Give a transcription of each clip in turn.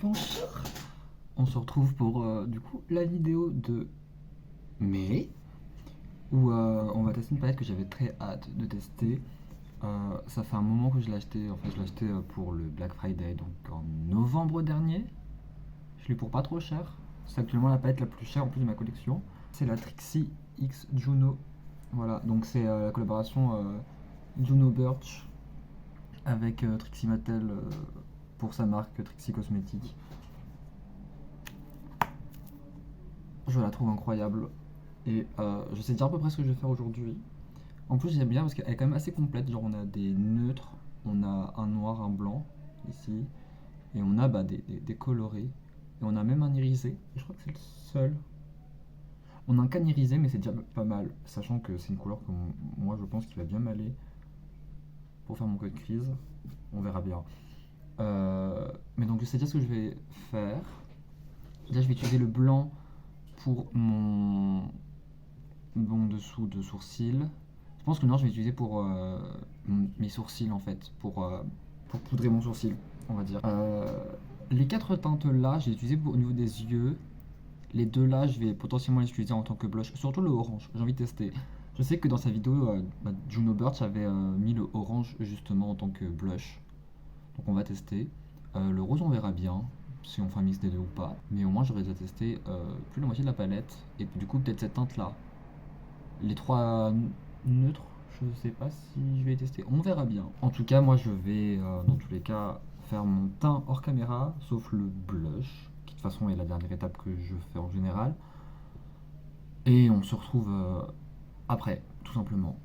Bonjour. On se retrouve pour du coup la vidéo de mai où on va tester une palette que j'avais très hâte de tester. Ça fait un moment que je l'ai acheté, en fait je l'ai acheté pour le Black Friday, donc en novembre dernier. Je l'ai eu pour pas trop cher. C'est actuellement la palette la plus chère en plus de ma collection. C'est la Trixie X Juno. Voilà, donc c'est la collaboration Juno Birch avec Trixie Mattel pour sa marque Trixie Cosmetics. Je la trouve incroyable. Et je sais déjà à peu près ce que je vais faire aujourd'hui. En plus, j'aime bien parce qu'elle est quand même assez complète. Genre, on a des neutres, on a un noir, un blanc ici, et on a des colorés. Et on a même un irisé. Et je crois que c'est le seul. On a un can irisé, mais c'est déjà pas mal, sachant que c'est une couleur que moi je pense qu'il va bien m'aller pour faire mon code crise. On verra bien. Mais donc, je sais déjà ce que je vais faire. Déjà, je vais utiliser le blanc pour mon dessous de sourcil. Je pense que le noir, je vais utiliser pour mes sourcils en fait, pour poudrer mon sourcil, on va dire. Les quatre teintes là, j'ai utilisé au niveau des yeux. Les deux là, je vais potentiellement les utiliser en tant que blush. Surtout le orange, j'ai envie de tester. Je sais que dans sa vidéo, Juno Birch avait mis le orange justement en tant que blush. Donc on va tester. Le rose, on verra bien si on fait un mix des deux ou pas. Mais au moins, j'aurais déjà testé plus la moitié de la palette. Et du coup, peut-être cette teinte là. Les trois neutres, je sais pas si je vais les tester. On verra bien. En tout cas, moi je vais dans tous les cas faire mon teint hors caméra, sauf le blush, qui de toute façon est la dernière étape que je fais en général. Et on se retrouve après, tout simplement.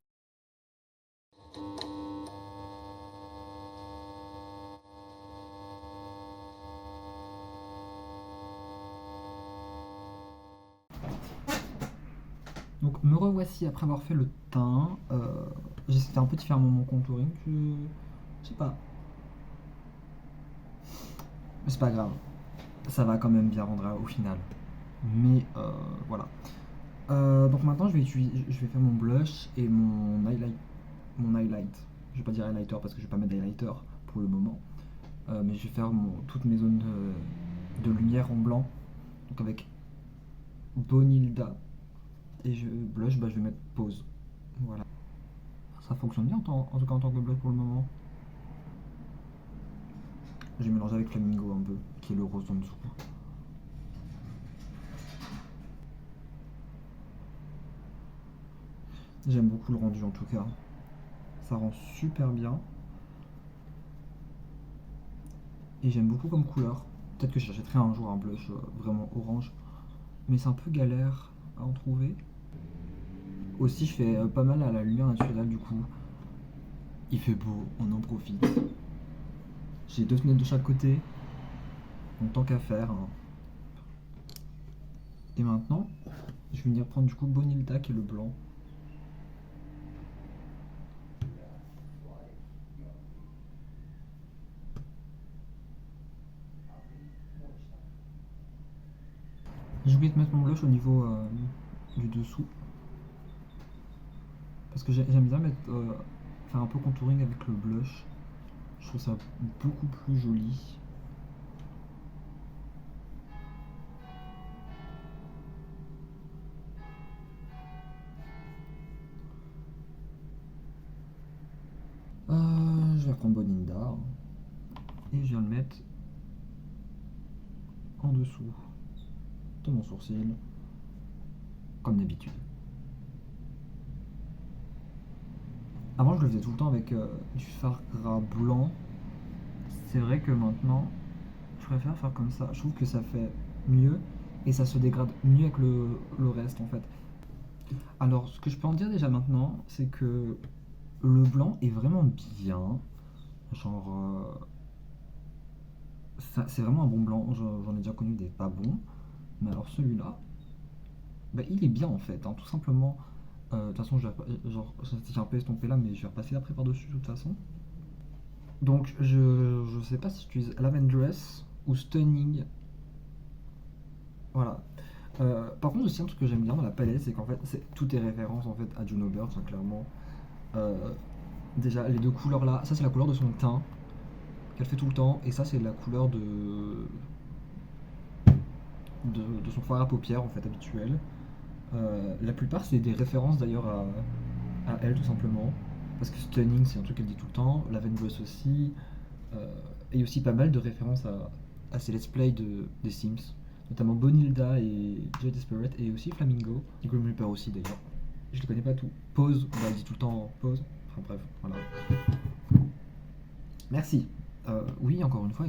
Donc me revoici après avoir fait le teint. J'ai fait un peu différemment mon contouring. Je sais pas. Mais c'est pas grave. Ça va quand même bien rendre au final. Mais voilà. Donc maintenant je vais faire mon blush et mon highlight. Je vais pas dire highlighter parce que je vais pas mettre d'highlighter pour le moment. Mais je vais faire toutes mes zones de lumière en blanc. Donc avec Bonilda. Et blush, je vais mettre pause. Voilà. Ça fonctionne bien en tout cas en tant que blush pour le moment. J'ai mélangé avec Flamingo un peu, qui est le rose en dessous. J'aime beaucoup le rendu en tout cas. Ça rend super bien. Et j'aime beaucoup comme couleur. Peut-être que j'achèterai un jour un blush vraiment orange. Mais c'est un peu galère à en trouver. Aussi, je fais pas mal à la lumière naturelle du coup. Il fait beau, on en profite. J'ai deux fenêtres de chaque côté. Donc tant qu'à faire, hein. Et maintenant, je vais venir prendre du coup Bonilda qui est le blanc. J'ai oublié de mettre mon blush au niveau du dessous. Parce que j'aime bien faire un peu contouring avec le blush. Je trouve ça beaucoup plus joli. Je vais reprendre Boninda et je viens le mettre en dessous de mon sourcil, comme d'habitude. Avant, je le faisais tout le temps avec du fard gras blanc. C'est vrai que maintenant, je préfère faire comme ça. Je trouve que ça fait mieux et ça se dégrade mieux avec le reste en fait. Alors, ce que je peux en dire déjà maintenant, c'est que le blanc est vraiment bien. Genre, c'est vraiment un bon blanc. J'en ai déjà connu des pas bons. Mais alors celui-là, bah, il est bien en fait, hein, tout simplement. De toute façon, j'ai un peu estompé là, mais je vais repasser après par-dessus de toute façon. Donc, je sais pas si j'utilise Lavendress ou Stunning. Voilà. Par contre, aussi un truc que j'aime bien dans la palette, c'est qu'en fait, tout est référence en fait à Juno Birch, hein, clairement. Euh, Déjà, les deux couleurs là, ça c'est la couleur de son teint qu'elle fait tout le temps, et ça c'est la couleur de son fard à paupières en fait habituel. La plupart c'est des références d'ailleurs à elle tout simplement. Parce que Stunning c'est un truc qu'elle dit tout le temps, Lavendress aussi, et aussi pas mal de références à ces let's play des Sims, notamment Bonilda et Joy Desperate et aussi Flamingo, et Grim Reaper aussi d'ailleurs. Je les connais pas tous. Pause, bah, elle dit tout le temps pause. Enfin bref, voilà. Merci. Oui, encore une fois,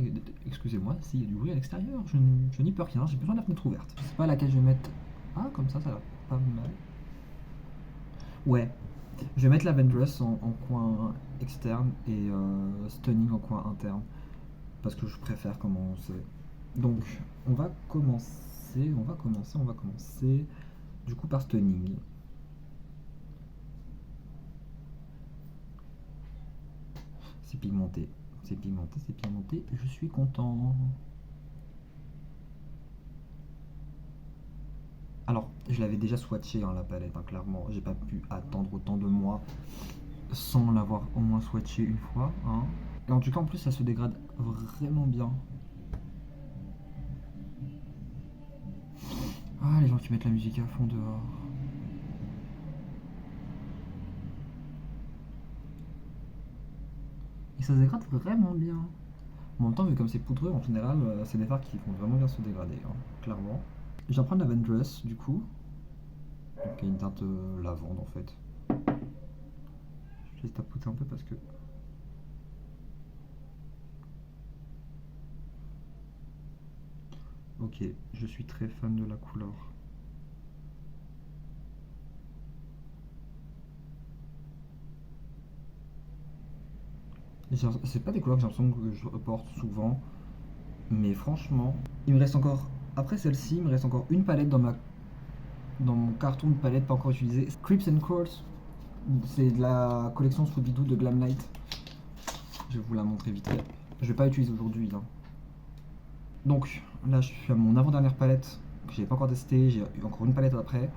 excusez-moi s'il y a du bruit à l'extérieur, je n'y peux rien, j'ai besoin de la fenêtre ouverte. Je sais pas laquelle je vais mettre. Ah, comme ça a l'air pas mal. Ouais, je vais mettre la Vendress en coin externe et Stunning en coin interne. Parce que je préfère commencer. Donc, on va commencer du coup par Stunning. C'est pigmenté, c'est pigmenté, c'est pigmenté, je suis content. Alors, je l'avais déjà swatché hein, la palette, hein, clairement. J'ai pas pu attendre autant de mois sans l'avoir au moins swatché une fois. Hein. Et en tout cas, en plus, ça se dégrade vraiment bien. Ah, les gens qui mettent la musique à fond dehors. Et ça se dégrade vraiment bien. En même temps, vu comme c'est poudreux, en général, c'est des fards qui vont vraiment bien se dégrader, hein, clairement. Je vais prendre la Vendress, du coup. Donc, il y a une teinte lavande, en fait. Je vais tapoter un peu parce que... Ok, je suis très fan de la couleur. C'est pas des couleurs que j'ai l'impression que je porte souvent, mais franchement, il me reste encore, après celle-ci, il me reste encore une palette dans mon carton de palette pas encore utilisée. Crips and Course, c'est de la collection Scooby-Doo de Glamlight. Je vais vous la montrer vite fait. Je vais pas utiliser aujourd'hui. Hein. Donc là, je suis à mon avant-dernière palette que j'ai pas encore testée. J'ai eu encore une palette après.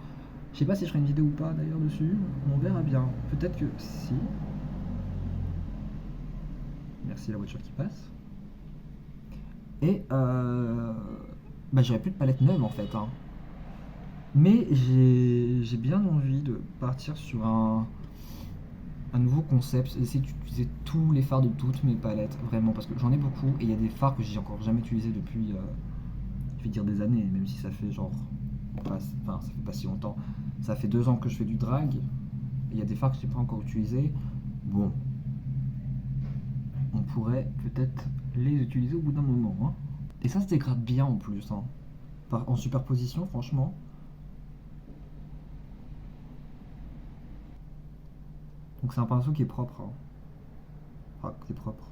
Je sais pas si je ferai une vidéo ou pas d'ailleurs dessus. On verra bien. Peut-être que si. Merci la voiture qui passe. Et bah, j'aurais plus de palette neuve en fait. Hein. Mais j'ai bien envie de partir sur un nouveau concept, essayer d'utiliser tous les fards de toutes mes palettes, vraiment, parce que j'en ai beaucoup, et il y a des fards que j'ai encore jamais utilisés depuis, je vais dire des années, même si ça fait genre, enfin ça fait pas si longtemps, ça fait 2 ans que je fais du drag, et il y a des fards que j'ai pas encore utilisés, bon, on pourrait peut-être les utiliser au bout d'un moment, hein. Et ça se dégrade bien en plus, hein. En superposition, franchement. Donc c'est un pinceau qui est propre, hein. Enfin, qui est propre.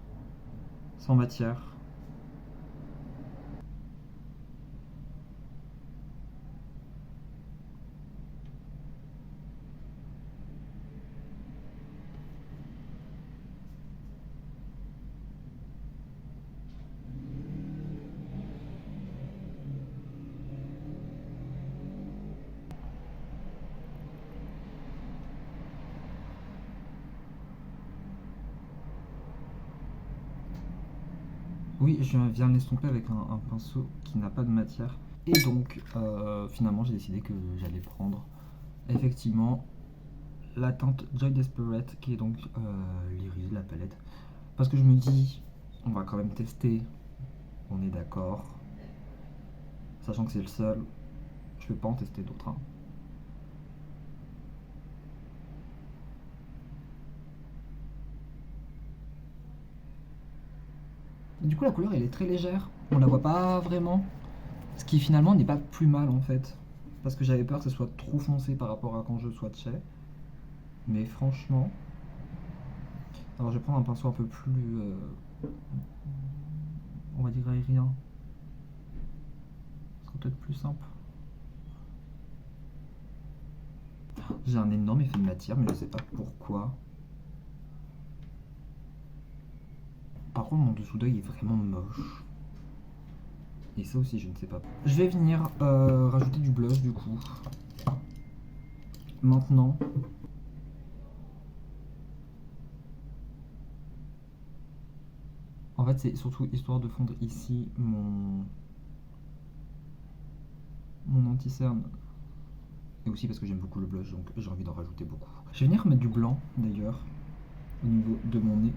Sans matière. Oui, je viens de l'estomper avec un pinceau qui n'a pas de matière. Et donc, finalement, j'ai décidé que j'allais prendre effectivement la teinte Joy Desperate, qui est donc l'iris, la palette. Parce que je me dis, on va quand même tester, on est d'accord. Sachant que c'est le seul, je vais pas en tester d'autres. Hein. Du coup, la couleur, elle est très légère. On la voit pas vraiment. Ce qui finalement n'est pas plus mal en fait. Parce que j'avais peur que ce soit trop foncé par rapport à quand je swatchais. Mais franchement. Alors je vais prendre un pinceau un peu plus. On va dire aérien. Ce sera peut-être plus simple. J'ai un énorme effet de matière, mais je sais pas pourquoi. Par contre, mon dessous d'œil est vraiment moche. Et ça aussi, je ne sais pas. Je vais venir rajouter du blush du coup. Maintenant. En fait, c'est surtout histoire de fondre ici mon anti-cerne. Et aussi parce que j'aime beaucoup le blush, donc j'ai envie d'en rajouter beaucoup. Je vais venir mettre du blanc d'ailleurs au niveau de mon nez.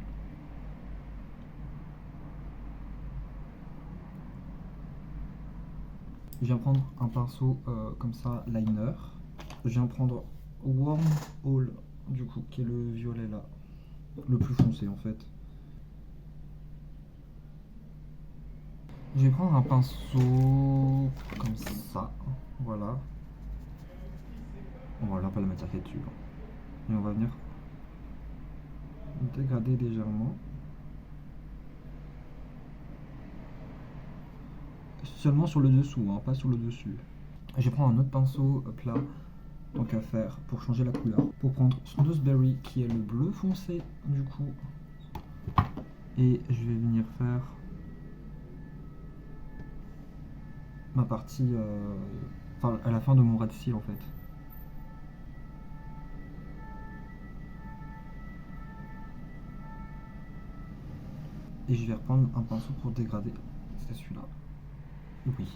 Je viens prendre un pinceau comme ça, liner. Je viens prendre Warm All, du coup, qui est le violet là, le plus foncé en fait. Je vais prendre un pinceau comme ça, voilà. On va là pas la matière qui est dessus. Et on va venir dégrader légèrement. Seulement sur le dessous, hein, pas sur le dessus. Je vais prendre un autre pinceau plat, tant qu'à faire, pour changer la couleur. Pour prendre Snowberry, qui est le bleu foncé, du coup. Et je vais venir faire ma partie, enfin à la fin de mon ras de cils en fait. Et je vais reprendre un pinceau pour dégrader. C'est celui-là. Oui.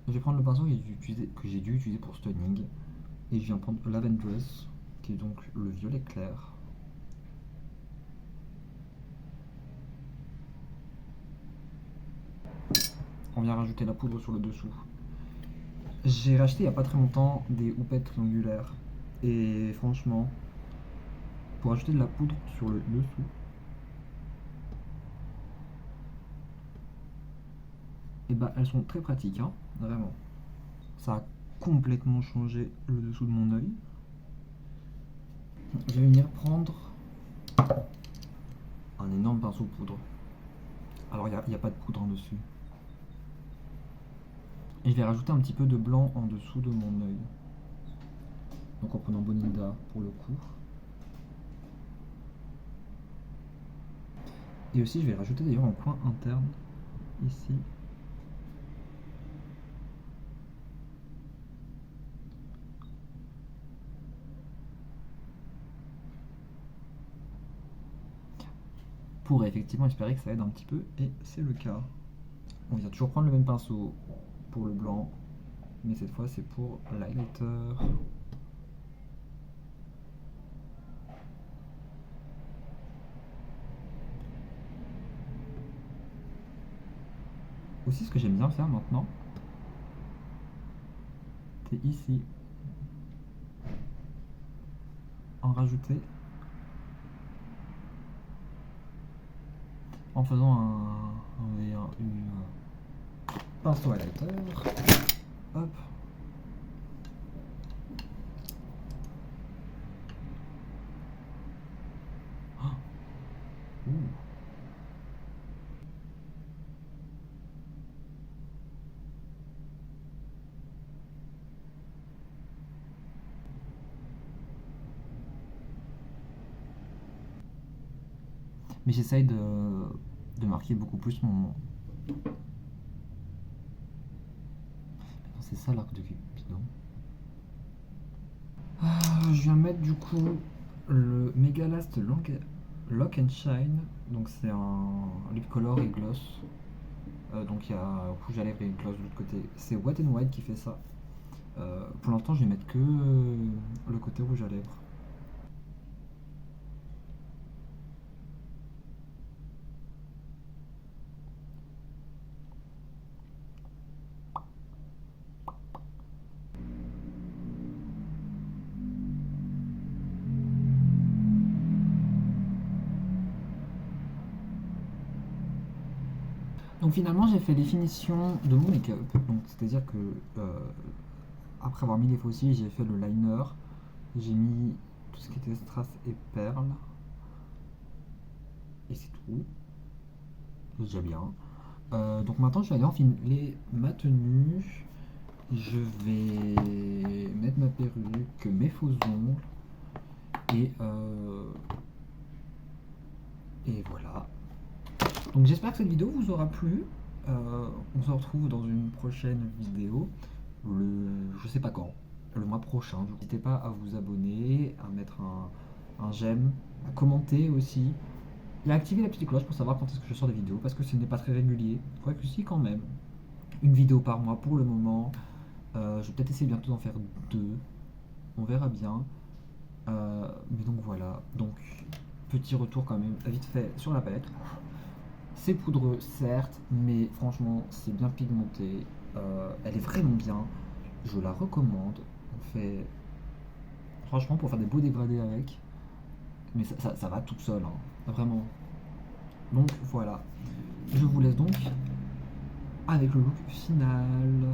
Je vais prendre le pinceau que j'ai dû utiliser pour Stunning. Et je viens prendre Lavendress, qui est donc le violet clair. On vient rajouter la poudre sur le dessous. J'ai racheté il n'y a pas très longtemps des houppettes triangulaires. Et franchement, pour ajouter de la poudre sur le dessous, et bah elles sont très pratiques, hein, vraiment. Ça a complètement changé le dessous de mon œil. Je vais venir prendre un énorme pinceau poudre. Alors il n'y a pas de poudre en dessus. Et je vais rajouter un petit peu de blanc en dessous de mon œil. Donc en prenant Bonilda pour le coup. Et aussi je vais rajouter d'ailleurs en coin interne, ici. Pour effectivement espérer que ça aide un petit peu, et c'est le cas. On vient toujours prendre le même pinceau pour le blanc, mais cette fois c'est pour l'highlighter. Aussi ce que j'aime bien faire maintenant, c'est ici, en rajouter, en faisant un pinceau highlighter, hop. Ouh. Mais j'essaye de marquer beaucoup plus mon... C'est ça l'arc de Cupidon. Je viens mettre du coup le Megalast Lock and Shine. Donc c'est un lip color et gloss. Donc il y a rouge à lèvres et gloss de l'autre côté. C'est Wet n Wild qui fait ça. Pour l'instant je vais mettre que le côté rouge à lèvres. Donc finalement j'ai fait les finitions de mon make-up, donc c'est-à-dire que après avoir mis les faux cils, j'ai fait le liner, j'ai mis tout ce qui était strass et perles, et c'est tout, c'est déjà bien. Donc maintenant je vais aller enfiler ma tenue, je vais mettre ma perruque, mes faux ongles, et voilà. Donc j'espère que cette vidéo vous aura plu. On se retrouve dans une prochaine vidéo, je sais pas quand, le mois prochain. N'hésitez pas à vous abonner, à mettre un j'aime, à commenter aussi, et à activer la petite cloche pour savoir quand est-ce que je sors des vidéos, parce que ce n'est pas très régulier. Quoique si, quand même. Une vidéo par mois pour le moment. Je vais peut-être essayer bientôt d'en faire deux. On verra bien. Mais donc voilà. Donc, petit retour quand même, vite fait sur la palette. C'est poudreux, certes, mais franchement, c'est bien pigmenté. Elle est vraiment bien. Je la recommande. On fait. Franchement, pour faire des beaux dégradés avec. Mais ça va toute seule, hein. Vraiment. Donc voilà. Je vous laisse donc avec le look final.